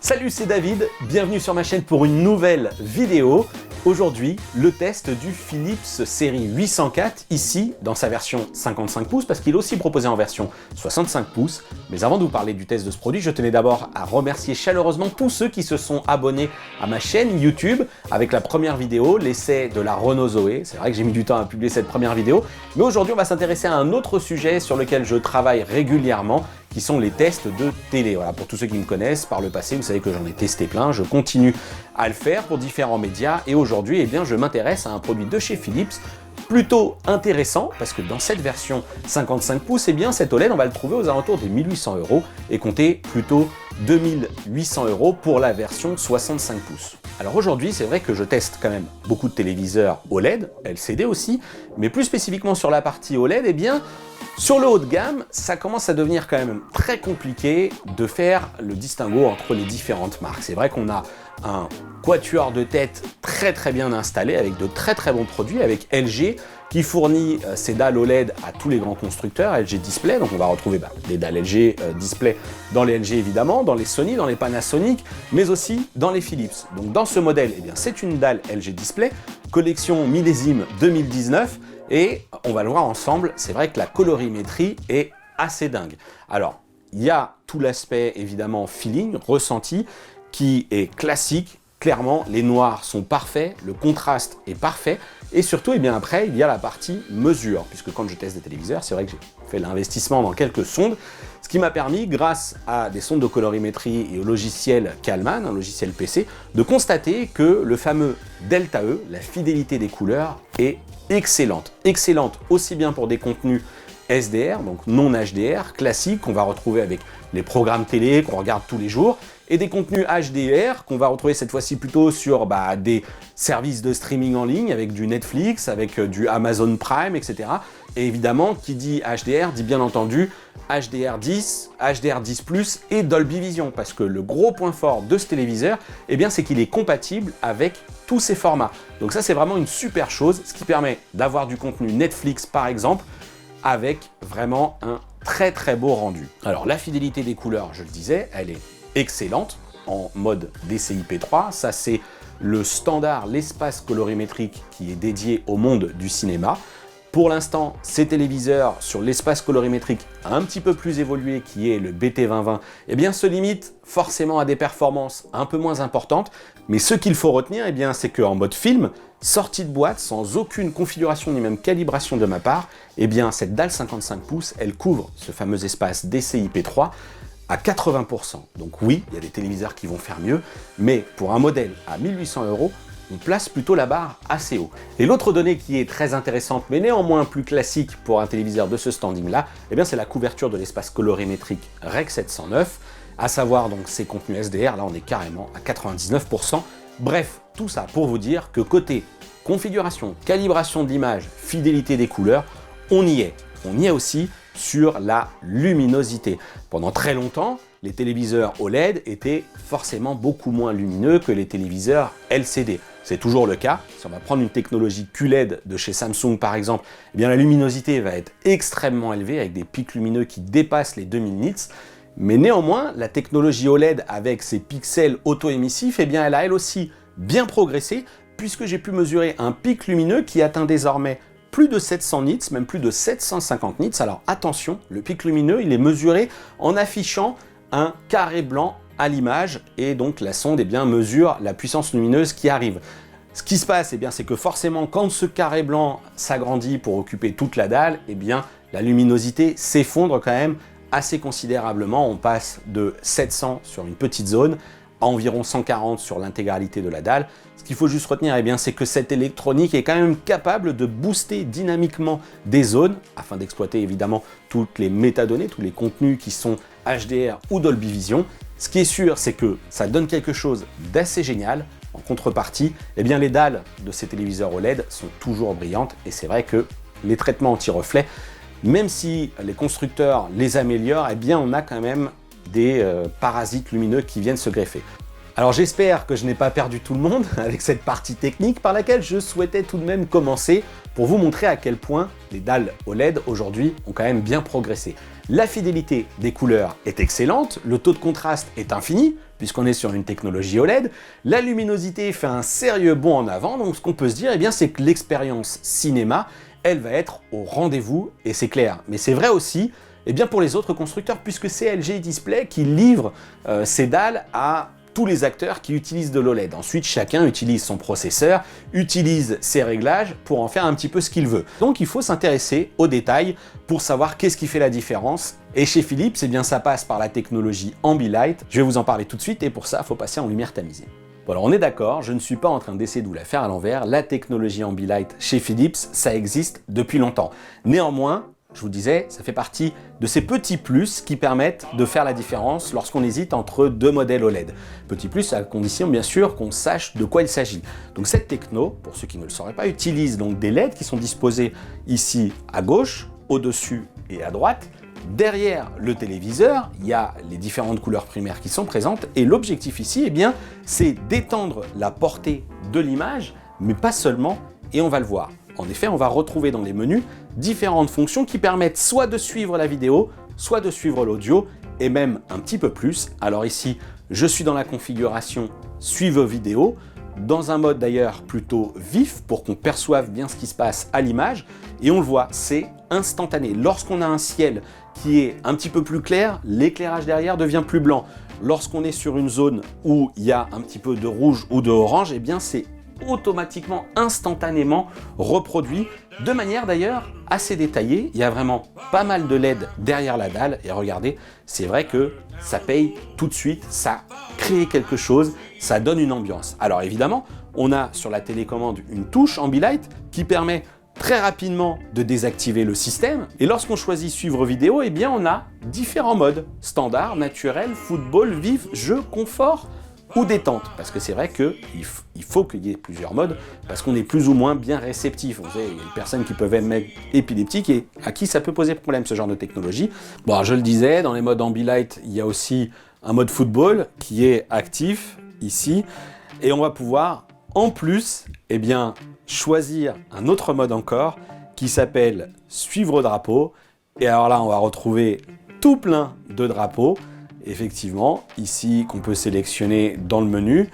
Salut, c'est David, bienvenue sur ma chaîne pour une nouvelle vidéo. Aujourd'hui, le test du Philips série 804, ici dans sa version 55 pouces, parce qu'il est aussi proposé en version 65 pouces. Mais avant de vous parler du test de ce produit, je tenais d'abord à remercier chaleureusement tous ceux qui se sont abonnés à ma chaîne YouTube avec la première vidéo, l'essai de la Renault Zoé. C'est vrai que j'ai mis du temps à publier cette première vidéo, mais aujourd'hui on va s'intéresser à un autre sujet sur lequel je travaille régulièrement, qui sont les tests de télé. Voilà, pour tous ceux qui me connaissent par le passé, vous savez que j'en ai testé plein, je continue à le faire pour différents médias et aujourd'hui, eh bien, je m'intéresse à un produit de chez Philips plutôt intéressant parce que dans cette version 55 pouces, eh bien, cet OLED, on va le trouver aux alentours des 1800 € et compter plutôt 2800 € pour la version 65 pouces. Alors aujourd'hui, c'est vrai que je teste quand même beaucoup de téléviseurs OLED, LCD aussi, mais plus spécifiquement sur la partie OLED, eh bien, sur le haut de gamme, ça commence à devenir quand même très compliqué de faire le distinguo entre les différentes marques. C'est vrai qu'on a un quatuor de tête très bien installé avec de très bons produits, avec LG qui fournit ses dalles OLED à tous les grands constructeurs, LG Display, donc on va retrouver des dalles LG Display dans les LG évidemment, dans les Sony, dans les Panasonic, mais aussi dans les Philips. Donc dans ce modèle, eh bien, c'est une dalle LG Display, collection millésime 2019, et on va le voir ensemble, c'est vrai que la colorimétrie est assez dingue. Alors, il y a tout l'aspect évidemment feeling, ressenti, qui est classique. Clairement, les noirs sont parfaits, le contraste est parfait, et surtout, eh bien après, il y a la partie mesure, puisque quand je teste des téléviseurs, c'est vrai que j'ai fait l'investissement dans quelques sondes, ce qui m'a permis, grâce à des sondes de colorimétrie et au logiciel Kalman, un logiciel PC, de constater que le fameux Delta E, la fidélité des couleurs, est excellente. Excellente aussi bien pour des contenus SDR, donc non HDR, classiques, qu'on va retrouver avec les programmes télé qu'on regarde tous les jours, et des contenus HDR qu'on va retrouver cette fois-ci plutôt sur des services de streaming en ligne, avec du Netflix, avec du Amazon Prime, etc. Et évidemment, qui dit HDR, dit bien entendu HDR10, HDR10+, et Dolby Vision, parce que le gros point fort de ce téléviseur, eh bien, c'est qu'il est compatible avec tous ces formats. Donc ça, c'est vraiment une super chose, ce qui permet d'avoir du contenu Netflix, par exemple, avec vraiment un très beau rendu. Alors, la fidélité des couleurs, je le disais, elle est excellente en mode DCI-P3. Ça, c'est le standard, l'espace colorimétrique qui est dédié au monde du cinéma. Pour l'instant, ces téléviseurs sur l'espace colorimétrique un petit peu plus évolué, qui est le BT2020, eh bien, se limitent forcément à des performances un peu moins importantes. Mais ce qu'il faut retenir, eh bien, c'est qu'en mode film, sortie de boîte, sans aucune configuration ni même calibration de ma part, eh bien, cette dalle 55 pouces, elle couvre ce fameux espace DCI-P3 à 80%. Donc oui, il y a des téléviseurs qui vont faire mieux, mais pour un modèle à 1800 €, on place plutôt la barre assez haut. Et l'autre donnée qui est très intéressante, mais néanmoins plus classique pour un téléviseur de ce standing-là, eh bien c'est la couverture de l'espace colorimétrique Rec 709, à savoir donc ces contenus SDR, là on est carrément à 99%. Bref, tout ça pour vous dire que côté configuration, calibration de l'image, fidélité des couleurs, on y est. On y est aussi sur la luminosité. Pendant très longtemps, les téléviseurs OLED étaient forcément beaucoup moins lumineux que les téléviseurs LCD. C'est toujours le cas. Si on va prendre une technologie QLED de chez Samsung par exemple, eh bien la luminosité va être extrêmement élevée avec des pics lumineux qui dépassent les 2000 nits. Mais néanmoins, la technologie OLED avec ses pixels auto-émissifs, eh bien elle a elle aussi bien progressé puisque j'ai pu mesurer un pic lumineux qui atteint désormais plus de 700 nits, même plus de 750 nits. Alors attention, le pic lumineux, il est mesuré en affichant un carré blanc à l'image et donc la sonde mesure la puissance lumineuse qui arrive. Ce qui se passe, c'est que forcément, quand ce carré blanc s'agrandit pour occuper toute la dalle, la luminosité s'effondre quand même assez considérablement. On passe de 700 sur une petite zone à environ 140 sur l'intégralité de la dalle. Ce qu'il faut juste retenir, c'est que cette électronique est quand même capable de booster dynamiquement des zones, afin d'exploiter évidemment toutes les métadonnées, tous les contenus qui sont HDR ou Dolby Vision. Ce qui est sûr, c'est que ça donne quelque chose d'assez génial. En En contrepartie, eh bien, les dalles de ces téléviseurs OLED sont toujours brillantes et c'est vrai que les traitements anti-reflets, même si les constructeurs les améliorent, eh bien, on a quand même des parasites lumineux qui viennent se greffer. Alors j'espère que je n'ai pas perdu tout le monde avec cette partie technique par laquelle je souhaitais tout de même commencer pour vous montrer à quel point les dalles OLED aujourd'hui ont quand même bien progressé. La fidélité des couleurs est excellente, le taux de contraste est infini puisqu'on est sur une technologie OLED, la luminosité fait un sérieux bond en avant, donc ce qu'on peut se dire, eh bien, c'est que l'expérience cinéma, elle va être au rendez-vous et c'est clair. Mais c'est vrai aussi eh bien, pour les autres constructeurs puisque c'est LG Display qui livre ces dalles à tous les acteurs qui utilisent de l'OLED. Ensuite, chacun utilise son processeur, utilise ses réglages pour en faire un petit peu ce qu'il veut. Donc il faut s'intéresser aux détails pour savoir qu'est-ce qui fait la différence. Et chez Philips, eh bien, ça passe par la technologie Ambilight. Je vais vous en parler tout de suite et pour ça, il faut passer en lumière tamisée. Bon alors on est d'accord, je ne suis pas en train d'essayer de vous la faire à l'envers. La technologie Ambilight chez Philips, ça existe depuis longtemps. Néanmoins, je vous disais, ça fait partie de ces petits plus qui permettent de faire la différence lorsqu'on hésite entre deux modèles OLED. Petit plus à condition bien sûr qu'on sache de quoi il s'agit. Donc cette techno, pour ceux qui ne le sauraient pas, utilise donc des LED qui sont disposés ici à gauche, au-dessus et à droite. Derrière le téléviseur, il y a les différentes couleurs primaires qui sont présentes et l'objectif ici, eh bien, c'est d'étendre la portée de l'image, mais pas seulement, et on va le voir. En effet, on va retrouver dans les menus différentes fonctions qui permettent soit de suivre la vidéo, soit de suivre l'audio, et même un petit peu plus. Alors ici, je suis dans la configuration Suivre vidéo, dans un mode d'ailleurs plutôt vif pour qu'on perçoive bien ce qui se passe à l'image, et on le voit, c'est instantané. Lorsqu'on a un ciel qui est un petit peu plus clair, l'éclairage derrière devient plus blanc. Lorsqu'on est sur une zone où il y a un petit peu de rouge ou de orange, eh bien c'est automatiquement, instantanément reproduit, de manière d'ailleurs assez détaillée. Il y a vraiment pas mal de LED derrière la dalle et regardez, c'est vrai que ça paye tout de suite, ça crée quelque chose, ça donne une ambiance. Alors évidemment, on a sur la télécommande une touche Ambilight qui permet très rapidement de désactiver le système et lorsqu'on choisit suivre vidéo, eh bien on a différents modes, standard, naturel, football, vif, jeu, confort ou détente, parce que c'est vrai qu'il faut qu'il y ait plusieurs modes, parce qu'on est plus ou moins bien réceptif. Vous savez, il y a des personnes qui peuvent être épileptiques et à qui ça peut poser problème, ce genre de technologie. Bon, alors je le disais, dans les modes Ambilight, il y a aussi un mode football qui est actif, ici, et on va pouvoir, en plus, eh bien, choisir un autre mode encore, qui s'appelle Suivre drapeau, et alors là, on va retrouver tout plein de drapeaux, effectivement, ici qu'on peut sélectionner dans le menu.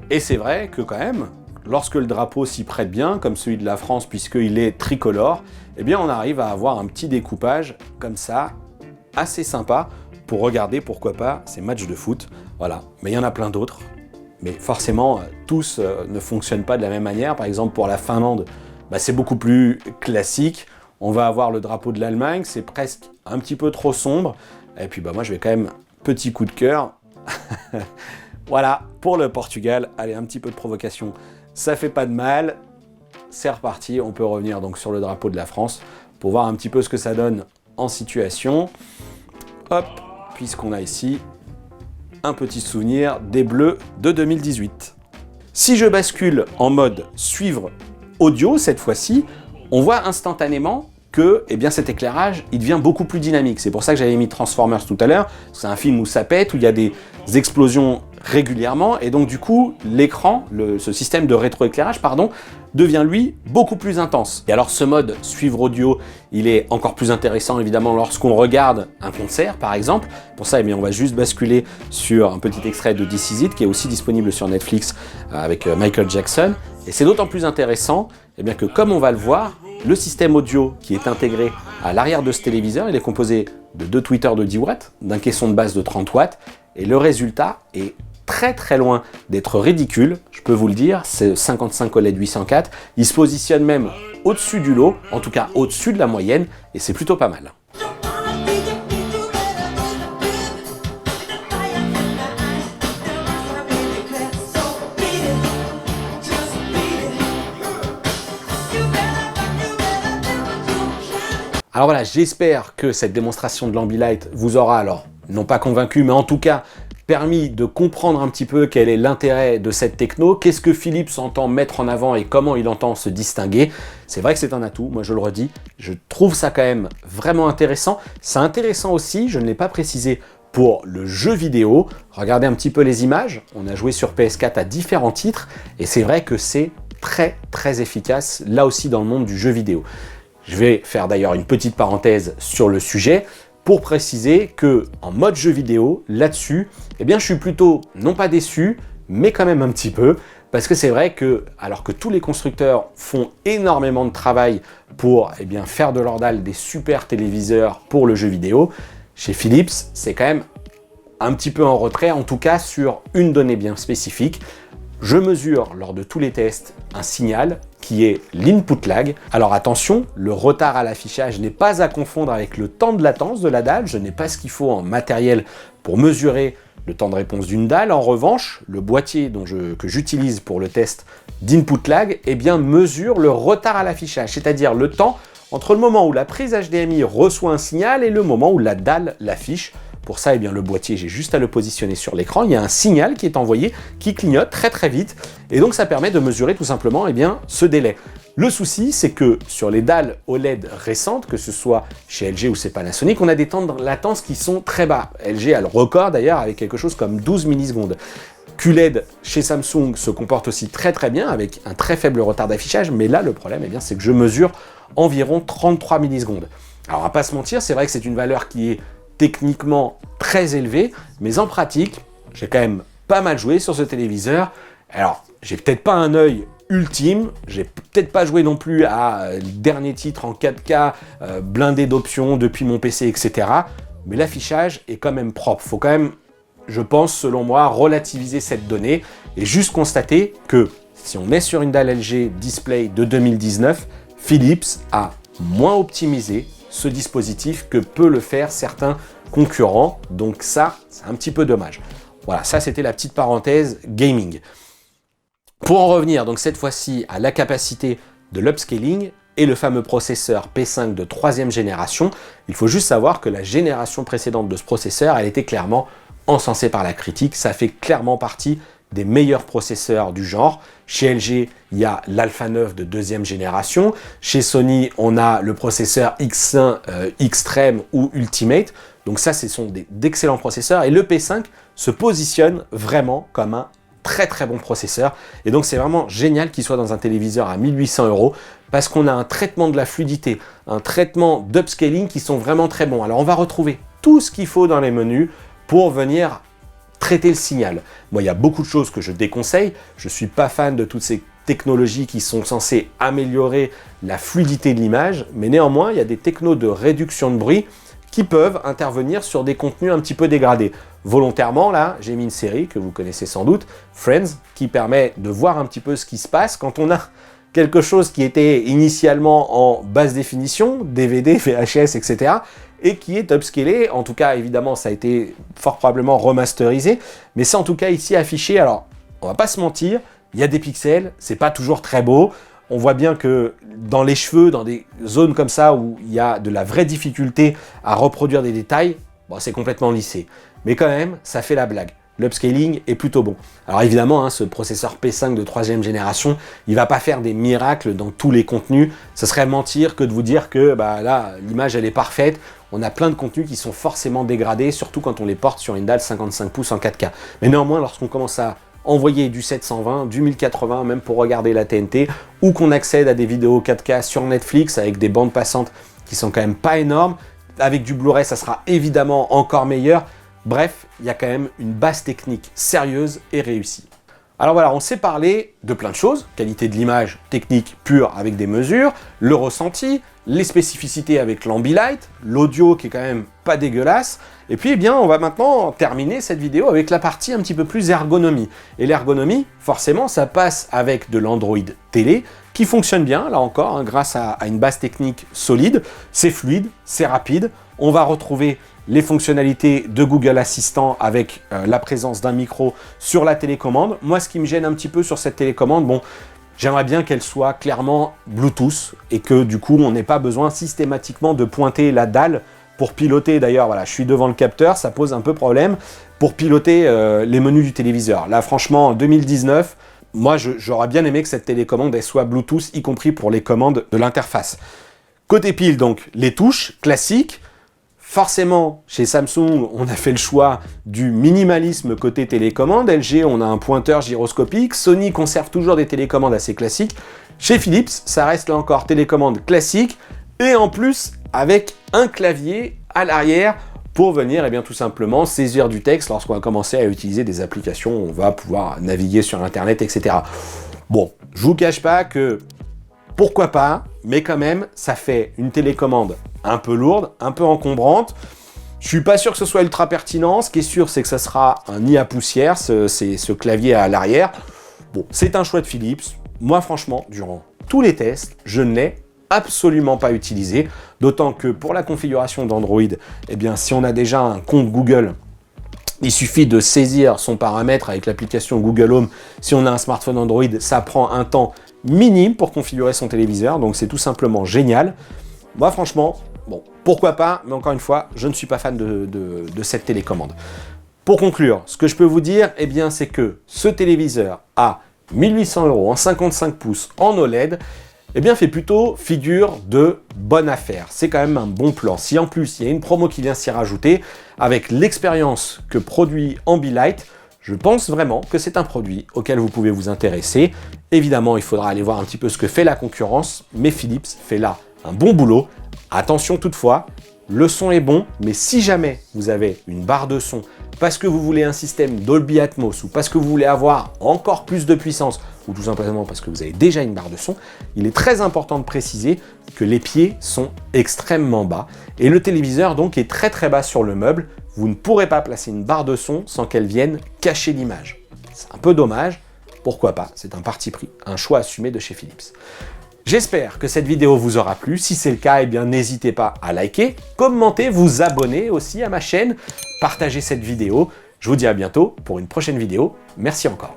Et c'est vrai que quand même, lorsque le drapeau s'y prête bien, comme celui de la France puisqu'il est tricolore, eh bien on arrive à avoir un petit découpage comme ça, assez sympa, pour regarder, pourquoi pas, ces matchs de foot. Voilà, mais il y en a plein d'autres. Mais forcément, tous ne fonctionnent pas de la même manière. Par exemple, pour la Finlande, c'est beaucoup plus classique. On va avoir le drapeau de l'Allemagne, c'est presque un petit peu trop sombre. Et puis moi, je vais quand même... Petit coup de cœur. Voilà, pour le Portugal. Allez, un petit peu de provocation, ça fait pas de mal. C'est reparti, on peut revenir donc sur le drapeau de la France pour voir un petit peu ce que ça donne en situation. Hop, puisqu'on a ici un petit souvenir des Bleus de 2018. Si je bascule en mode suivre audio cette fois-ci, on voit instantanément que eh bien, cet éclairage il devient beaucoup plus dynamique. C'est pour ça que j'avais mis Transformers tout à l'heure. C'est un film où ça pète, où il y a des explosions régulièrement, et donc du coup, l'écran, ce système de rétroéclairage, devient lui beaucoup plus intense. Et alors ce mode suivre audio, il est encore plus intéressant évidemment lorsqu'on regarde un concert par exemple. Pour ça, eh bien, on va juste basculer sur un petit extrait de This Is It qui est aussi disponible sur Netflix avec Michael Jackson. Et c'est d'autant plus intéressant eh bien, que comme on va le voir, le système audio qui est intégré à l'arrière de ce téléviseur, il est composé de 2 tweeters de 10 watts, d'un caisson de base de 30 watts, et le résultat est très très loin d'être ridicule, je peux vous le dire, c'est 55 OLED 804, il se positionne même au-dessus du lot, en tout cas au-dessus de la moyenne, et c'est plutôt pas mal. Alors voilà, j'espère que cette démonstration de l'Ambilight vous aura alors non pas convaincu, mais en tout cas permis de comprendre un petit peu quel est l'intérêt de cette techno, qu'est-ce que Philips entend mettre en avant et comment il entend se distinguer. C'est vrai que c'est un atout, moi je le redis, je trouve ça quand même vraiment intéressant. C'est intéressant aussi, je ne l'ai pas précisé, pour le jeu vidéo. Regardez un petit peu les images, on a joué sur PS4 à différents titres, et c'est vrai que c'est très efficace, là aussi dans le monde du jeu vidéo. Je vais faire d'ailleurs une petite parenthèse sur le sujet, pour préciser que en mode jeu vidéo, là-dessus, eh bien je suis plutôt, non pas déçu, mais quand même un petit peu, parce que c'est vrai que, alors que tous les constructeurs font énormément de travail pour faire de leur dalle des super téléviseurs pour le jeu vidéo, chez Philips, c'est quand même un petit peu en retrait, en tout cas sur une donnée bien spécifique. Je mesure lors de tous les tests un signal qui est l'input lag. Alors attention, le retard à l'affichage n'est pas à confondre avec le temps de latence de la dalle. Je n'ai pas ce qu'il faut en matériel pour mesurer le temps de réponse d'une dalle. En revanche, le boîtier que j'utilise pour le test d'input lag mesure le retard à l'affichage, c'est-à-dire le temps entre le moment où la prise HDMI reçoit un signal et le moment où la dalle l'affiche. Pour ça, le boîtier, j'ai juste à le positionner sur l'écran. Il y a un signal qui est envoyé, qui clignote très vite. Et donc, ça permet de mesurer tout simplement ce délai. Le souci, c'est que sur les dalles OLED récentes, que ce soit chez LG ou chez Panasonic, on a des temps de latence qui sont très bas. LG a le record d'ailleurs avec quelque chose comme 12 millisecondes. QLED chez Samsung se comporte aussi très bien avec un très faible retard d'affichage. Mais là, le problème, c'est que je mesure environ 33 millisecondes. Alors, on va pas se mentir, c'est vrai que c'est une valeur qui est techniquement très élevé, mais en pratique, j'ai quand même pas mal joué sur ce téléviseur. Alors, j'ai peut-être pas un œil ultime, j'ai peut-être pas joué non plus à dernier titre en 4K, blindé d'options depuis mon PC, etc. Mais l'affichage est quand même propre. Faut quand même, je pense, selon moi, relativiser cette donnée et juste constater que si on est sur une dalle LG Display de 2019, Philips a moins optimisé ce dispositif que peut le faire certains concurrents. Donc ça, c'est un petit peu dommage. Voilà, ça c'était la petite parenthèse gaming. Pour en revenir donc cette fois-ci à la capacité de l'upscaling et le fameux processeur P5 de 3e génération, il faut juste savoir que la génération précédente de ce processeur, elle était clairement encensée par la critique. Ça fait clairement partie des meilleurs processeurs du genre. Chez LG, il y a l'Alpha 9 de 2e génération. Chez Sony, on a le processeur X1 Extreme ou Ultimate. Donc ça, ce sont d'excellents processeurs. Et le P5 se positionne vraiment comme un très bon processeur. Et donc c'est vraiment génial qu'il soit dans un téléviseur à 1800 € parce qu'on a un traitement de la fluidité, un traitement d'upscaling qui sont vraiment très bons. Alors on va retrouver tout ce qu'il faut dans les menus pour venir traiter le signal. Moi, il y a beaucoup de choses que je déconseille. Je ne suis pas fan de toutes ces technologies qui sont censées améliorer la fluidité de l'image, mais néanmoins, il y a des technos de réduction de bruit qui peuvent intervenir sur des contenus un petit peu dégradés. Volontairement, là, j'ai mis une série que vous connaissez sans doute, Friends, qui permet de voir un petit peu ce qui se passe quand on a quelque chose qui était initialement en basse définition, DVD, VHS, etc., et qui est upscalé. En tout cas, évidemment, ça a été fort probablement remasterisé, mais c'est en tout cas ici affiché. Alors, on va pas se mentir, il y a des pixels, c'est pas toujours très beau. On voit bien que dans les cheveux, dans des zones comme ça où il y a de la vraie difficulté à reproduire des détails, bon, c'est complètement lissé. Mais quand même, ça fait la blague. L'upscaling est plutôt bon. Alors évidemment, ce processeur P5 de 3e génération, il va pas faire des miracles dans tous les contenus. Ce serait mentir que de vous dire que là, l'image elle est parfaite. On a plein de contenus qui sont forcément dégradés, surtout quand on les porte sur une dalle 55 pouces en 4K. Mais néanmoins, lorsqu'on commence à envoyer du 720, du 1080, même pour regarder la TNT, ou qu'on accède à des vidéos 4K sur Netflix avec des bandes passantes qui sont quand même pas énormes, avec du Blu-ray, ça sera évidemment encore meilleur. Bref, il y a quand même une base technique sérieuse et réussie. Alors voilà, on s'est parlé de plein de choses, qualité de l'image, technique pure avec des mesures, le ressenti, les spécificités avec l'Ambilight, l'audio qui est quand même pas dégueulasse, et puis on va maintenant terminer cette vidéo avec la partie un petit peu plus ergonomie. Et l'ergonomie, forcément, ça passe avec de l'Android télé, qui fonctionne bien, là encore, grâce à une base technique solide, c'est fluide, c'est rapide, on va retrouver les fonctionnalités de Google Assistant avec la présence d'un micro sur la télécommande. Moi, ce qui me gêne un petit peu sur cette télécommande, j'aimerais bien qu'elle soit clairement Bluetooth et que du coup, on n'ait pas besoin systématiquement de pointer la dalle pour piloter, d'ailleurs, voilà, je suis devant le capteur, ça pose un peu problème, pour piloter les menus du téléviseur. Là, franchement, en 2019, moi, j'aurais bien aimé que cette télécommande elle soit Bluetooth, y compris pour les commandes de l'interface. Côté pile, donc, les touches classiques. Forcément, chez Samsung, on a fait le choix du minimalisme côté télécommande. LG, on a un pointeur gyroscopique. Sony conserve toujours des télécommandes assez classiques. Chez Philips, ça reste là encore télécommande classique. Et en plus, avec un clavier à l'arrière pour venir, eh bien, tout simplement saisir du texte lorsqu'on va commencer à utiliser des applications. On va pouvoir naviguer sur Internet, etc. Bon, je vous cache pas que pourquoi pas, mais quand même, ça fait une télécommande un peu lourde, un peu encombrante. Je suis pas sûr que ce soit ultra pertinent. Ce qui est sûr, c'est que ça sera un nid à poussière, ce clavier à l'arrière. Bon, c'est un choix de Philips. Moi, franchement, durant tous les tests, je ne l'ai absolument pas utilisé. D'autant que pour la configuration d'Android, eh bien, si on a déjà un compte Google, il suffit de saisir son paramètre avec l'application Google Home. Si on a un smartphone Android, ça prend un temps minime pour configurer son téléviseur. Donc, c'est tout simplement génial. Moi, franchement, bon, pourquoi pas, mais encore une fois, je ne suis pas fan de cette télécommande. Pour conclure, ce que je peux vous dire, eh bien, c'est que ce téléviseur à 1800 € en 55 pouces en OLED, eh bien, fait plutôt figure de bonne affaire. C'est quand même un bon plan. Si en plus, il y a une promo qui vient s'y rajouter, avec l'expérience que produit Ambilight, je pense vraiment que c'est un produit auquel vous pouvez vous intéresser. Évidemment, il faudra aller voir un petit peu ce que fait la concurrence, mais Philips fait là un bon boulot. Attention toutefois, le son est bon, mais si jamais vous avez une barre de son parce que vous voulez un système Dolby Atmos ou parce que vous voulez avoir encore plus de puissance ou tout simplement parce que vous avez déjà une barre de son, il est très important de préciser que les pieds sont extrêmement bas et le téléviseur donc est très très bas sur le meuble. Vous ne pourrez pas placer une barre de son sans qu'elle vienne cacher l'image. C'est un peu dommage, pourquoi pas, c'est un parti pris, un choix assumé de chez Philips. J'espère que cette vidéo vous aura plu. Si c'est le cas, eh bien n'hésitez pas à liker, commenter, vous abonner aussi à ma chaîne, partager cette vidéo. Je vous dis à bientôt pour une prochaine vidéo. Merci encore.